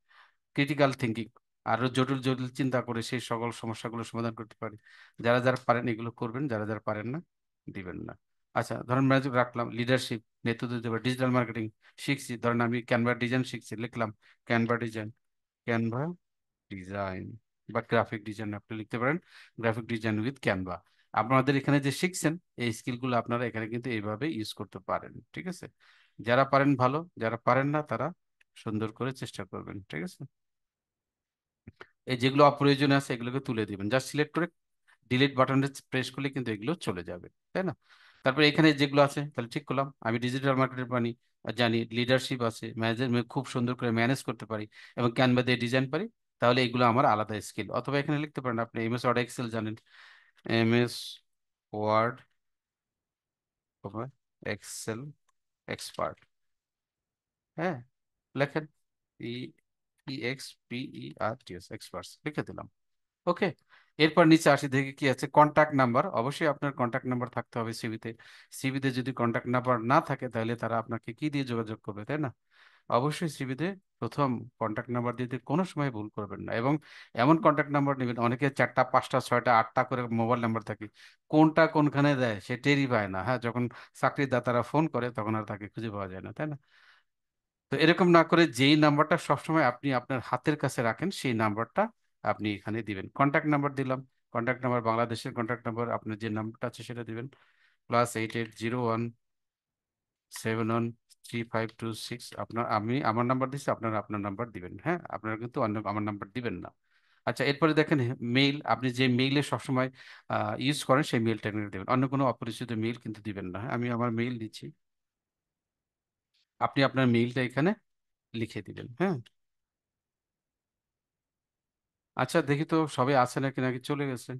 Speaker 1: ক্রিটিক্যাল থিঙ্কিং, আরো জটিল জটিল চিন্তা করে সেই সকল সমস্যাগুলো সমাধান করতে পারি। যারা যারা পারেন এগুলো করবেন, যারা যারা পারেন না দিবেন না। আচ্ছা, ধরেন ম্যানেজ রাখলাম, লিডারশিপ, নেতৃত্ব দিতে পারি, ডিজিটাল মার্কেটিং শিখছি, ধরেন আমি ক্যানভা ডিজাইন শিখছি, লিখলাম ক্যানভা ডিজাইন, ক্যানভা ডিজাইন, বা গ্রাফিক ডিজাইন আপনি লিখতে পারেন, গ্রাফিক ডিজাইন উইথ ক্যানভা। আপনাদের এখানে যে শিখছেন এই স্কিলগুলো আপনারা এখানে কিন্তু এইভাবে ইউজ করতে পারেন, ঠিক আছে? যারা পারেন ভালো, যারা পারেন না তারা সুন্দর করে চেষ্টা করবেন, ঠিক আছে? এই যেগুলো অপ্রয়োজনীয় আছে এগুলোকে তুলে দিবেন, জাস্ট সিলেক্ট করে ডিলিট বাটনে প্রেস করলে কিন্তু এগুলো চলে যাবে, তাই না? তারপরে এখানে যেগুলো আছে তাহলে ঠিক করলাম, আমি ডিজিটাল মার্কেটের পানি জানি, লিডারশিপ আছে, ম্যানেজার খুব সুন্দর করে ম্যানেজ করতে পারি, এবং ক্যানভা দিয়ে ডিজাইন পারি, তাহলে এগুলো আমার আলাদা স্কিল। অথবা এখানে লিখতে পারেন আপনি এমএস ওয়ার্ড এক্সেল জানেন, এমএস ওয়ার্ড এক্সেল এক্সপার্ট, হ্যাঁ, লেখেন ই EXPERTS এক্সপার্টস লিখে দিলাম। ওকে, এরপর নিচে আসি, দেখি কি আছে, কন্টাক্ট নাম্বার। অবশ্যই আপনার কন্টাক্ট নাম্বার থাকতে হবে সিভিতে। সিভিতে যদি কন্টাক্ট নাম্বার না থাকে তাহলে তারা আপনাকে কি দিয়ে যোগাযোগ করবে, তাই না? অবশ্যই সিভিতে প্রথম কন্টাক্ট নাম্বার দিতে কোনো সময় ভুল করবেন না, এবং এমন কন্টাক্ট নাম্বার নেবেন, অনেকে 4টা 5টা 6টা 8টা করে মোবাইল নাম্বার থাকে, কোনটা কোনখানে দেয় সে টেরই পায় না। হ্যাঁ, যখন চাকরির দাতারা ফোন করে তখন আর তাকে খুঁজে পাওয়া যায় না, তাই না? তো এরকম না করে যেই নাম্বারটা সবসময় আপনি আপনার হাতের কাছে রাখেন সেই নাম্বারটা আপনি এখানে দিবেন। কন্ট্যাক্ট নাম্বার দিলাম, কন্ট্যাক্ট নাম্বার বাংলাদেশের কন্ট্যাক্ট নাম্বার, আপনার যে নাম্বারটা আছে সেটা দিবেন, +8801713526। আপনার, আমি আমার নাম্বার দিচ্ছি, আপনারা আপনার নাম্বার দিবেন, হ্যাঁ, আপনারা কিন্তু অন্য আমার নাম্বার দিবেন না। আচ্ছা, এরপরে দেখেন মেইল, আপনি যে মেইলে সবসময় ইউজ করেন সেই মেইলটা এখানে দেবেন, অন্য কোনো অপরিচিত মেইল কিন্তু দিবেন না। হ্যাঁ, আমি আমার মেইল দিচ্ছি, আপনি আপনার মেইলটা এখানে লিখে দিবেন, হ্যাঁ। আচ্ছা, দেখি তো সবাই আছে নাকি, নাকি চলে গেছে।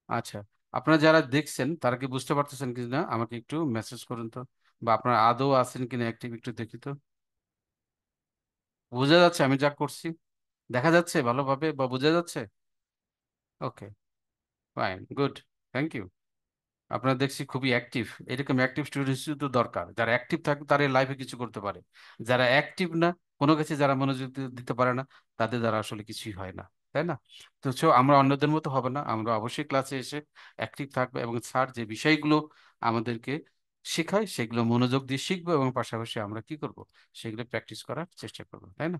Speaker 1: আচ্ছা, আপনারা যারা দেখছেন তারা কি বুঝতে পারতেছেন কি না আমাকে একটু মেসেজ করুন তো, বা আপনারা আদৌ আছেন কিনা অ্যাক্টিভ, একটু দেখি তো। বোঝা যাচ্ছে আমি যা করছি? দেখা যাচ্ছে ভালোভাবে, বা বোঝা যাচ্ছে? ওকে, ফাইন, গুড, থ্যাংক ইউ। আপনারা দেখছি খুবই অ্যাক্টিভ, এরকম অ্যাক্টিভ স্টুডেন্টস তো দরকার, যারা অ্যাক্টিভ থাকে তারা লাইফে কিছু করতে পারে। যারা অ্যাক্টিভ না, কোনো কিছু যারা মনোযোগ দিতে পারে না, তাদের দ্বারা আসলে কিছুই হয় না, তাই না? তো আমরা অন্যদের মতো হবে না, আমরা অবশ্যই ক্লাসে এসে অ্যাক্টিভ থাকবো, এবং স্যার যে বিষয়গুলো আমাদেরকে শেখায় সেগুলো মনোযোগ দিয়ে শিখবো, এবং পাশাপাশি আমরা কি করব, সেগুলো প্র্যাকটিস করার চেষ্টা করবো, তাই না?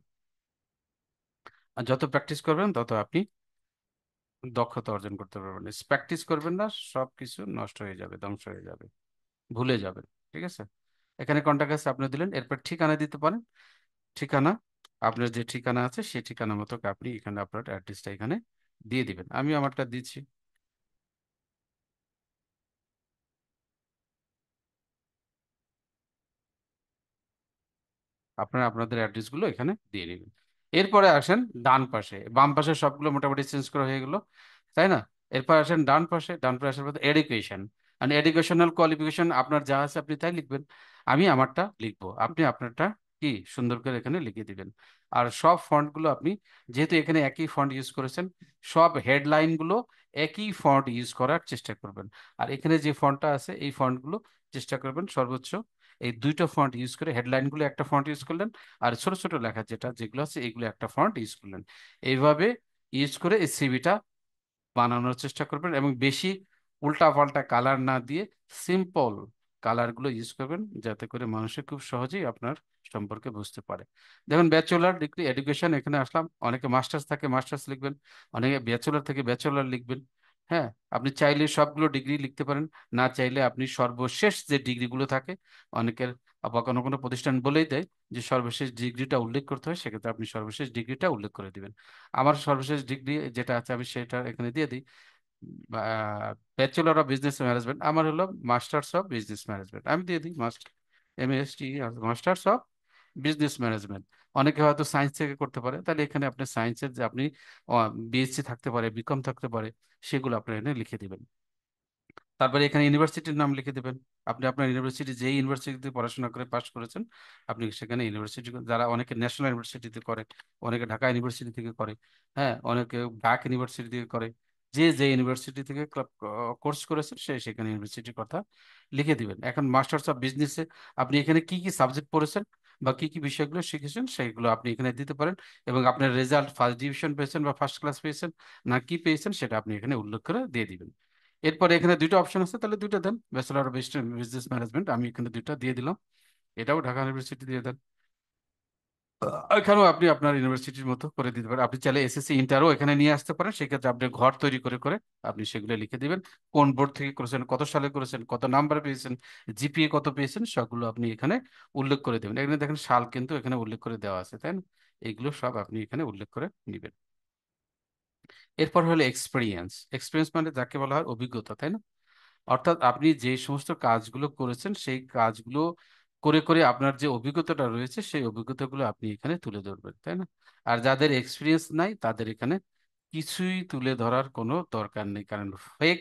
Speaker 1: আর যত প্র্যাকটিস করবেন তত আপনি দক্ষতা অর্জন করতে পারবেন। প্র্যাকটিস করবেন না, সব কিছু নষ্ট হয়ে যাবে, ধ্বংস হয়ে যাবে, ভুলে যাবেন, ঠিক আছে? এখানে কন্টাক্ট আছে আপনি দিলেন, এরপর ঠিকানা দিতে পারেন। ঠিকানা, আপনার যে ঠিকানা আছে সেই ঠিকানা মতো আপনি এখানে আপনার অ্যাড্রেসটা এখানে দিয়ে দিবেন, আমি আমারটা দিচ্ছি। আপনারা আপনাদের অ্যাড্রেসগুলো এখানে দিয়ে নেবেন। এরপরে আসেন ডান পাশে, বাম পাশে সবগুলো মোটামুটি চেঞ্জ করা হয়ে গেল, তাই না? এরপর আসেন ডান পাশে, ডান পাশে আসার পর এডুকেশন, আর এডুকেশনাল কোয়ালিফিকেশন আপনার যা আছে আপনি তাই লিখবেন, আমি আমারটা লিখবো, আপনি আপনারটা কি সুন্দর করে এখানে লিখে দিবেন। আর সব ফন্টগুলো আপনি, যেহেতু এখানে একই ফন্ট ইউজ করেছেন, সব হেডলাইনগুলো একই ফন্ট ইউজ করার চেষ্টা করবেন। আর এখানে যে ফন্টটা আছে এই ফন্টগুলো চেষ্টা করবেন সর্বোচ্চ এই দুইটা ফন্ট ইউজ করে, হেডলাইনগুলো একটা ফন্ট ইউজ করলেন, আর ছোট ছোট লেখা যেগুলো আছে এগুলো একটা ফন্ট ইউজ করলেন। এইভাবে ইউজ করে এই সিভিটা বানানোর চেষ্টা করবেন, এবং বেশি উল্টা পাল্টা কালার না দিয়ে সিম্পল কালারগুলো ইউজ করবেন যাতে করে মানুষের খুব সহজেই আপনার সম্পর্কে বুঝতে পারে। দেখুন, ব্যাচেলর ডিগ্রি এডুকেশন, এখানে আসলাম, অনেকে মাস্টার্স থাকে মাস্টার্স লিখবেন, অনেকে ব্যাচেলর থেকে ব্যাচেলর লিখবেন। হ্যাঁ, আপনি চাইলে সবগুলো ডিগ্রি লিখতে পারেন, না চাইলে আপনি সর্বশেষ যে ডিগ্রিগুলো থাকে, অনেকের বা কোনো কোনো প্রতিষ্ঠান বলেই দেয় যে সর্বশেষ ডিগ্রিটা উল্লেখ করতে হয়, সেক্ষেত্রে আপনি সর্বশেষ ডিগ্রিটা উল্লেখ করে দিবেন। আমার সর্বশেষ ডিগ্রি যেটা আছে আমি সেটা এখানে দিয়ে দিই, ব্যাচেলর অফ বিজনেস ম্যানেজমেন্ট, আমার হলো মাস্টার্স অফ বিজনেস ম্যানেজমেন্ট, আমি দিয়ে দিই master, MST, masters of business management. অনেকে হয়তো সায়েন্স থেকে করতে পারে, তাহলে এখানে আপনি সায়েন্সের যে আপনি বিএসসি থাকতে পারে, বিকম থাকতে পারে, সেগুলো আপনি এখানে লিখে দিবেন। তারপরে এখানে ইউনিভার্সিটির নাম লিখে দেবেন। আপনি আপনার ইউনিভার্সিটি, যেই ইউনিভার্সিটিতে পড়াশোনা করে পাশ করেছেন, আপনি সেখানে ইউনিভার্সিটি, যারা অনেকে ন্যাশনাল ইউনিভার্সিটিতে করে, অনেকে ঢাকা ইউনিভার্সিটি থেকে করে, হ্যাঁ, অনেকে ঢাকা ইউনিভার্সিটি থেকে করে, যে যে ইউনিভার্সিটি থেকে কোর্স করেছেন সে সেখানে ইউনিভার্সিটির কথা লিখে দিবেন। এখন মাস্টার্স অফ বিজনেসে আপনি এখানে কি কি সাবজেক্ট পড়েছেন বা কি কি বিষয়গুলো শিখেছেন সেগুলো আপনি এখানে দিতে পারেন, এবং আপনার রেজাল্ট ফার্স্ট ডিভিশন পেয়েছেন বা ফার্স্ট ক্লাস পেয়েছেন না কি পেয়েছেন সেটা আপনি এখানে উল্লেখ করে দিয়ে দিবেন। এরপরে এখানে দুইটা অপশন আছে, তাহলে দুইটা দেন, ব্যাচেলর অফ বিজনেস ম্যানেজমেন্ট, আমি এখানে দুইটা দিয়ে দিলাম, এটাও ঢাকা ইউনিভার্সিটি দিয়ে দেন। এখানেও আপনি আপনার ইউনিভার্সিটির মতো করে দিতে পারেন। আপনি চাইলে এসএসসি ইন্টারও এখানে নিয়ে আসতে পারেন, সেক্ষেত্রে আপনি ঘর তৈরি করে করে আপনি সেগুলো লিখে দিবেন, কোন বোর্ড থেকে করেছেন, কত সালে করেছেন, কত নাম্বার পেয়েছেন, জিপিএ কত পেয়েছেন, সবগুলো আপনি এখানে উল্লেখ করে দেবেন। এখানে দেখেন সাল কিন্তু এখানে উল্লেখ করে দেওয়া আছে, তাই না? এগুলো সব আপনি এখানে উল্লেখ করে নেবেন। এরপর হলো এক্সপিরিয়েন্স। এক্সপিরিয়েন্স মানে যাকে বলা হয় অভিজ্ঞতা, তাই না? অর্থাৎ আপনি যে সমস্ত কাজগুলো করেছেন সেই কাজগুলো করে করে আপনার যে অভিজ্ঞতাটা রয়েছে সেই অভিজ্ঞতাগুলো আপনি এখানে তুলে ধরবেন, তাই না? আর যাদের এক্সপিরিয়েন্স নাই তাদের এখানে কিছুই তুলে ধরার কোনো দরকার নেই, কারণ ফেক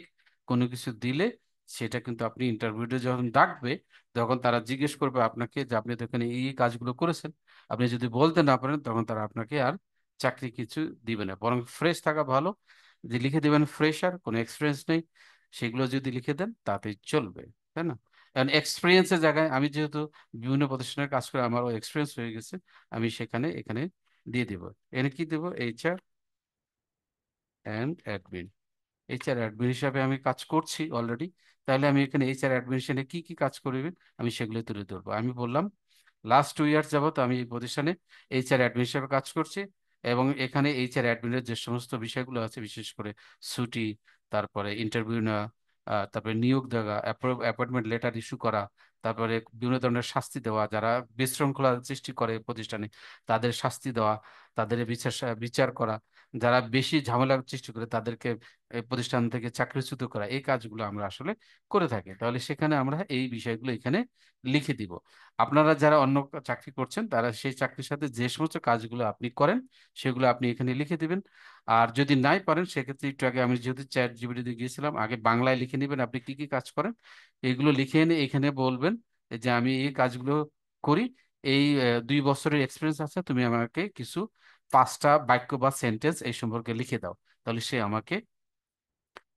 Speaker 1: কোনো কিছু দিলে সেটা কিন্তু আপনি ইন্টারভিউতে যখন ডাকবে, তখন তারা জিজ্ঞেস করবে আপনাকে যে আপনি তো এখানে এই কাজগুলো করেছেন, আপনি যদি বলতে না পারেন তখন তারা আপনাকে আর চাকরি কিছু দিবে না। বরং ফ্রেশ থাকা ভালো, যে লিখে দিবেন ফ্রেশার, কোনো এক্সপিরিয়েন্স নেই, সেগুলো যদি লিখে দেন তাতেই চলবে, তাই না? কারণ এক্সপিরিয়েন্সের জায়গায় আমি যেহেতু বিভিন্ন প্রতিষ্ঠানের কাজ করে আমারও এক্সপিরিয়েন্স হয়ে গেছে, আমি সেখানে এখানে দিয়ে দিব। এখানে কি দেবো? HR and admin. HR admin হিসাবে আমি কাজ করছি অলরেডি, তাহলে আমি এখানে এইচআর অ্যাডমিনিস্ট্রেশনে কি কি কাজ করবে আমি সেগুলো তুলে ধরবো। আমি বললাম লাস্ট 2 ইয়ার্স যাবত আমি এই প্রতিষ্ঠানে এইচআর অ্যাডমিন হিসাবে কাজ করছি, এবং এখানে এইচআর অ্যাডমিনের যে সমস্ত বিষয়গুলো আছে, বিশেষ করে ছুটি, তারপরে ইন্টারভিউ নেওয়া, তারপরে নিয়োগ দেওয়া, অ্যাপয়েন্টমেন্ট লেটার ইস্যু করা, তারপরে বিভিন্ন ধরনের শাস্তি দেওয়া, যারা বিশৃঙ্খলা সৃষ্টি করে প্রতিষ্ঠানে তাদের শাস্তি দেওয়া, তাদের বিচার বিচার করা, যারা বেশি ঝামেলা সৃষ্টি করে তাদেরকে এই প্রতিষ্ঠান থেকে চাকরিচ্যুত করা, এই কাজগুলো আমরা আসলে করে থাকি। তাহলে সেখানে আমরা এই বিষয়গুলো এখানে লিখে দিব। আপনারা যারা অন্য চাকরি করছেন তারা সেই চাকরির সাথে যে সমস্ত কাজগুলো আপনি করেন সেগুলো আপনি এখানে লিখে দিবেন। আর যদি নাই পারেন সেক্ষেত্রে একটু আগে আমি যেহেতু চ্যাট জিপিটিতে গিয়েছিলাম, আগে বাংলায় লিখে নেবেন আপনি কি কি কাজ করেন, এগুলো লিখে এনে এখানে বলবেন যে আমি এই কাজগুলো করি, এই 2 বছরের এক্সপিরিয়েন্স আছে, তুমি আমাকে কিছু 5টা বাক্য বা সেন্টেন্স এই সম্পর্কে লিখে দাও। তাহলে সে আমাকে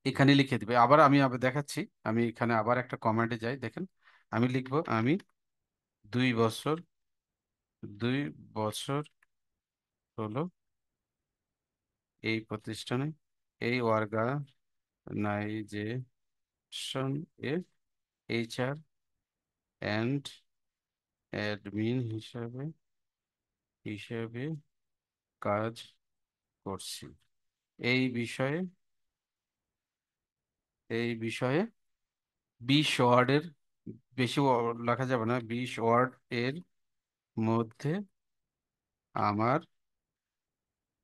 Speaker 1: এখানে লিখে দিবে। আবার আমি আবার দেখাচ্ছি, আমি এখানে আবার একটা কমান্ডে যাই, দেখেন আমি লিখবো আমি 2 বছর 2 বছর হলো এই প্রতিষ্ঠানে এই অর্গানাইজেশন এ এইচআর অ্যান্ড অ্যাডমিন হিসাবে হিসাবে কাজ করছি। এই বিষয়ে এই বিষয়ে 20 ওয়ার্ডের বেশি লেখা যাবে না, 20 ওয়ার্ড এর মধ্যে আমার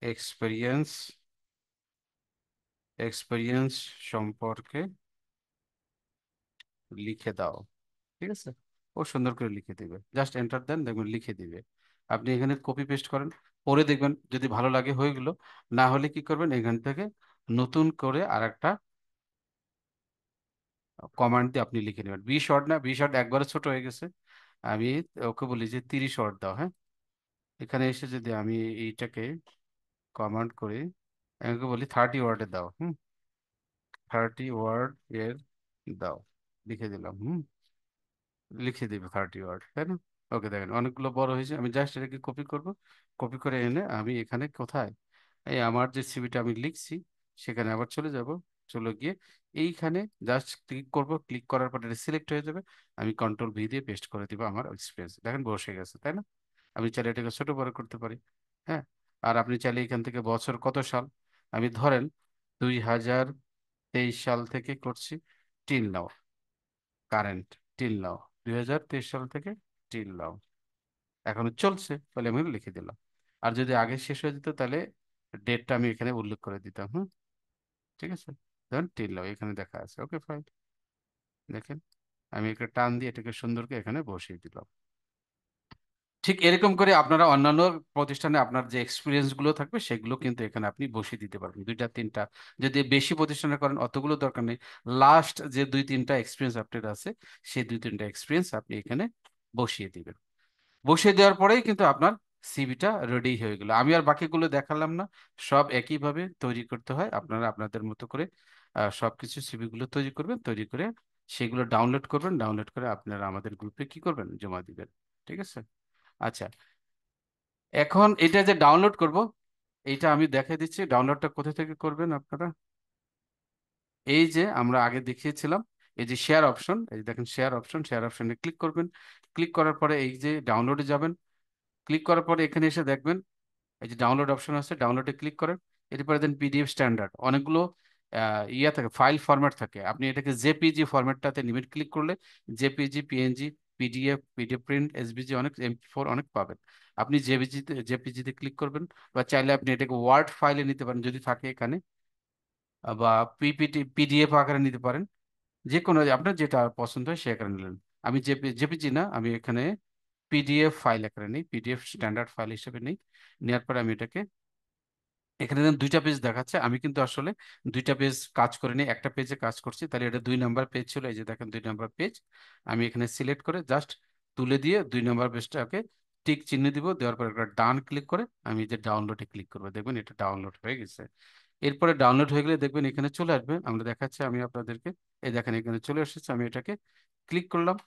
Speaker 1: এক্সপিরিয়েন্স এক্সপিরিয়েন্স সম্পর্কে লিখে দাও। ঠিক আছে, ও সুন্দর করে লিখে দিবে, জাস্ট এন্টার দেন, দেখবেন লিখে দিবে। আপনি এখানে কপি পেস্ট করেন, পরে দেখবেন যদি ভালো লাগে হয়ে গেল, না হলে কি করবেন এখান থেকে নতুন করে আরেকটা কমান্ড দিয়ে আপনি লিখে নেবেন। 20 ওয়ার্ড না, 20 ওয়ার্ড একবারে ছোট হয়ে গেছে, আমি ওকে বলি যে 30 ওয়ার্ড দাও। হ্যাঁ, এখানে এসে যদি আমি এইটাকে কমান্ড করি, আমি ওকে বলি 30 ওয়ার্ডে দাও, 30 ওয়ার্ড এর দাও, লিখে দিলাম, লিখে দিবে 30 ওয়ার্ড, তাই না? ওকে, দেখেন অনেকগুলো বড় হয়েছে, আমি জাস্ট এটাকে কপি করব, কপি করে এনে আমি এখানে কোথায়, এই আমার যে সিভিটা আমি লিখছি সেখানে আবার চলে যাব, চলে গিয়ে এইখানে জাস্ট ক্লিক করব, ক্লিক করার পর এটা সিলেক্ট হয়ে যাবে। আমি কন্ট্রোল ভি দিয়ে পেস্ট করে দিব আমার এক্সপিরিয়েন্স, দেখেন বসে গেছে, তাই না? আমি চাইলে এটাকে ছোট বড় করতে পারি। হ্যাঁ, আর আপনি চাইলে এখান থেকে বছর কত সাল, আমি ধরেন 2023 সাল থেকে করছি, till now, current, till now, 2023 সাল থেকে টিল নাও, এখনো চলছে, তাহলে আমি লিখে দিলাম। আর যদি আগে শেষ হয়ে যেত তাহলে ডেটটা আমি এখানে উল্লেখ করে দিতাম। হুম, ঠিক আছে, ধরুন টিল নাও এখানে দেখা আছে, ওকে ফাইন। দেখেন আমি একটা টান দিয়ে এটাকে সুন্দর করে এখানে বসিয়ে দিলাম। ঠিক এরকম করে আপনারা অন্যান্য প্রতিষ্ঠানে আপনার যে এক্সপিরিয়েন্স গুলো থাকবে সেগুলো কিন্তু এখানে আপনি বসিয়ে দিতে পারবেন, দুইটা তিনটা। যদি বেশি প্রতিষ্ঠানে করেন অতগুলো দরকার নেই, লাস্ট যে দুই তিনটা এক্সপিরিয়েন্স আপনার আছে সেই দুই তিনটা এক্সপিরিয়েন্স আপনি এখানে বসিয়ে দিবেন। বসিয়ে দেওয়ার পরেই কিন্তু আপনার সিভিটা রেডি হয়ে গেল। আমি আর বাকিগুলো দেখালাম না, সব একইভাবে তৈরি করতে হয়। আপনারা আপনাদের মতো করে সবকিছু সিভি গুলো তৈরি করবেন, তৈরি করে সেগুলো ডাউনলোড করবেন, ডাউনলোড করে আপনারা আমাদের গ্রুপে কি করবেন, জমা দিবেন। ঠিক আছে? আচ্ছা, এখন এটা যে ডাউনলোড করব, এইটা আমি দেখিয়ে দিচ্ছি ডাউনলোডটা কোথা থেকে করবেন আপনারা। এই যে আমরা আগে দেখিয়েছিলাম, এই যে শেয়ার অপশন, এই যে দেখেন শেয়ার অপশন, শেয়ার অপশনে ক্লিক করবেন। ক্লিক করার পরে এই যে ডাউনলোডে যাবেন, ক্লিক করার পরে এখানে এসে দেখবেন এই যে ডাউনলোড অপশন আছে, ডাউনলোডে ক্লিক করেন। এরপরে দেন পিডিএফ স্ট্যান্ডার্ড, অনেকগুলো ইয়া থাকে, ফাইল ফরম্যাট থাকে, আপনি এটাকে জেপিজি ফরম্যাটটাতে নিবেন। ক্লিক করলে JPG, PNG, PDF, PDF print, SVG, অনেক এমপি4 অনেক পাবেন। আপনি জেপিজিতে ক্লিক করবেন, বা চাইলে আপনি এটাকে ওয়ার্ড ফাইলে নিতে পারেন যদি থাকে এখানে, বা পিপিটি পিডিএফ আকারে নিতে পারেন। যে কোনো আপনার যেটা পছন্দ হয় সে আকারে নিলেন। আমি জেপিজি না, আমি এখানে পিডিএফ ফাইল আকারে নিই, পিডিএফ স্ট্যান্ডার্ড ফাইল হিসেবে নিই। নেওয়ার পরে আমি এটাকে, এখানে দেখুন দুইটা পেজ দেখাচ্ছে, আমি কিন্তু আসলে দুইটা পেজ কাজ করিনি, একটা পেজে কাজ করছি, তাহলে এটা 2 নাম্বার পেজ ছিল। এই যে দেখেন 2 নাম্বার পেজ, আমি এখানে সিলেক্ট করে জাস্ট তুলে দিয়ে 2 নাম্বার পেজটাকে টিক চিহ্ন দিব, দেওয়ার পর একটা ডান ক্লিক করে আমি যে ডাউনলোডে ক্লিক করবো, দেখবেন এটা ডাউনলোড হয়ে গেছে। এরপরে ডাউনলোড হয়ে গেলে দেখবেন এখানে চলে আসবে, আমরা দেখাচ্ছি আমি আপনাদেরকে, এই দেখেন এখানে চলে এসেছে। আমি এটাকে ক্লিক করলাম,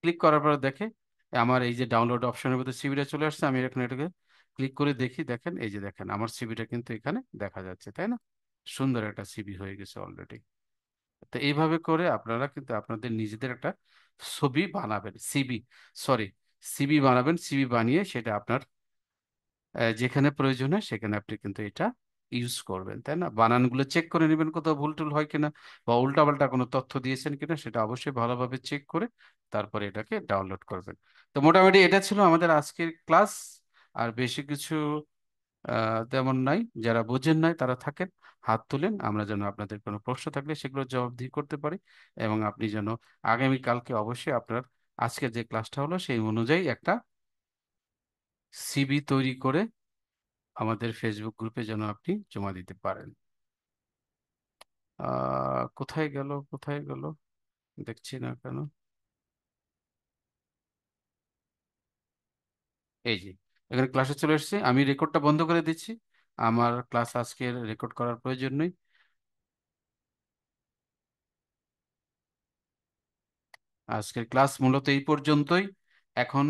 Speaker 1: ক্লিক করার পর দেখে আমার এই যে ডাউনলোড অপশনের মধ্যে সিভিটা চলে আসছে। আমি এখন এটাকে ক্লিক করে দেখি, দেখেন এই যে দেখেন আমার সিভিটা কিন্তু এখানে দেখা যাচ্ছে, তাই না? সুন্দর একটা সিভি হয়ে গেছে অলরেডি। তো এইভাবে করে আপনারা কিন্তু আপনাদের নিজেদের একটা ছবি বানাবেন, সিবি, সরি, সিবি বানাবেন। সিবি বানিয়ে সেটা আপনার যেখানে প্রয়োজন হয় সেখানে আপনি কিন্তু এটা ইউজ করবেন, তাই না? বানানগুলো চেক করে নেবেন কোথাও ভুল টুল হয় কিনা, বা উল্টাপাল্টা কোনো তথ্য দিয়েছেন কিনা সেটা অবশ্যই ভালোভাবে চেক করে তারপরে এটাকে ডাউনলোড করবেন। তো মোটামুটি এটা ছিল আমাদের আজকের ক্লাস। আর বেশি কিছু তেমন নাই, যারা বোঝেন নাই তারা থাকেন, হাত তুলেন, আমরা যেন আপনাদের কোনো প্রশ্ন থাকলে সেগুলো জবাবদিহি করতে পারি। এবং আপনি যেন আগামীকালকে অবশ্যই আপনার আজকের যে ক্লাসটা হলো সেই অনুযায়ী একটা সিভি তৈরি করে আমাদের ফেসবুক গ্রুপে যেন আপনি জমা দিতে পারেন। কোথায় গেল, কোথায় গেল, দেখছি না কেন। এই যে এখানে ক্লাসে চলে এসেছে, আমি রেকর্ডটা বন্ধ করে দিচ্ছি, আমার ক্লাস আজকের রেকর্ড করার প্রয়োজন নেই। আজকের ক্লাস মূলত এই পর্যন্তই। এখন